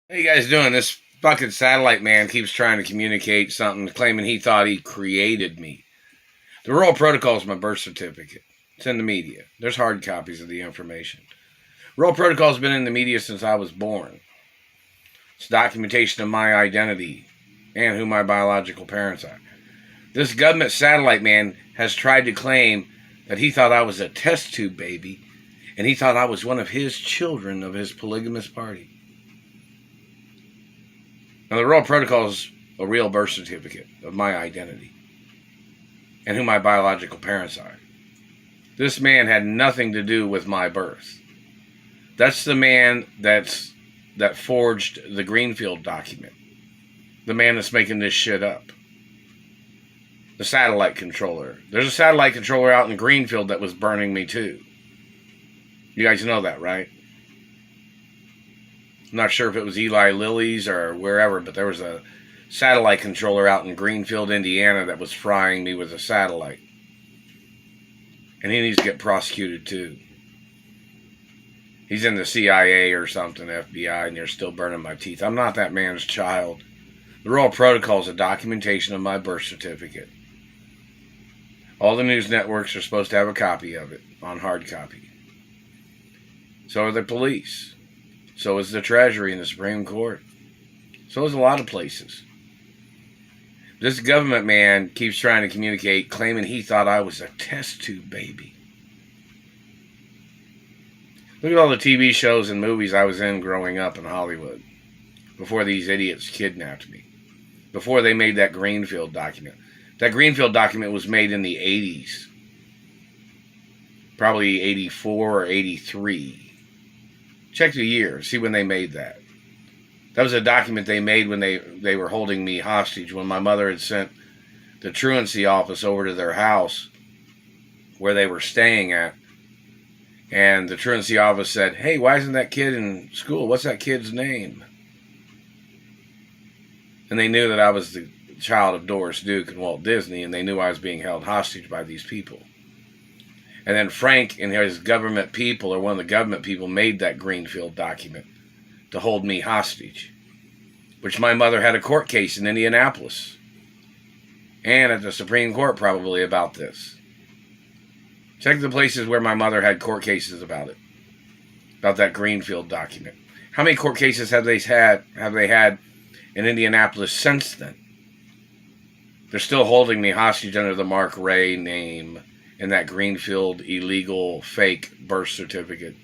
How you guys doing? This fucking satellite man keeps trying to communicate something, claiming he thought he created me. The Royal Protocol is my birth certificate. It's in the media. There's hard copies of the information. Royal Protocol has been in the media since I was born. It's documentation of my identity and who my biological parents are. This government satellite man has tried to claim that he thought I was a test tube baby, and he thought I was one of his children of his polygamous party. Now, the Royal Protocol is a real birth certificate of my identity and who my biological parents are. This man had nothing to do with my birth. That's the man that forged the Greenfield document. The man that's making this shit up. The satellite controller. There's a satellite controller out in Greenfield that was burning me too. You guys know that, right? I'm not sure if it was Eli Lilly's or wherever, but there was a satellite controller out in Greenfield, Indiana that was frying me with a satellite. And he needs to get prosecuted too. He's in the CIA or something, FBI, and they're still burning my teeth. I'm not that man's child. The Royal Protocol is a documentation of my birth certificate. All the news networks are supposed to have a copy of it, on hard copy. So are the police. So is the Treasury and the Supreme Court. So is a lot of places. This government man keeps trying to communicate, claiming he thought I was a test tube baby. Look at all the TV shows and movies I was in growing up in Hollywood before these idiots kidnapped me. Before they made that Greenfield document. That Greenfield document was made in the 80s. Probably 84 or 83. Check the year. See when they made that. That was a document they made when they were holding me hostage. When my mother had sent the truancy office over to their house where they were staying at. And the truancy office said, "Hey, why isn't that kid in school? What's that kid's name?" And they knew that I was the child of Doris Duke and Walt Disney, and they knew I was being held hostage by these people. And then Frank and his government people, or one of the government people, made that Greenfield document to hold me hostage. Which my mother had a court case in Indianapolis. And at the Supreme Court probably about this. Check the places where my mother had court cases about it. About that Greenfield document. How many court cases have they had in Indianapolis since then? They're still holding me hostage under the Mark Ray name in that Greenfield illegal fake birth certificate.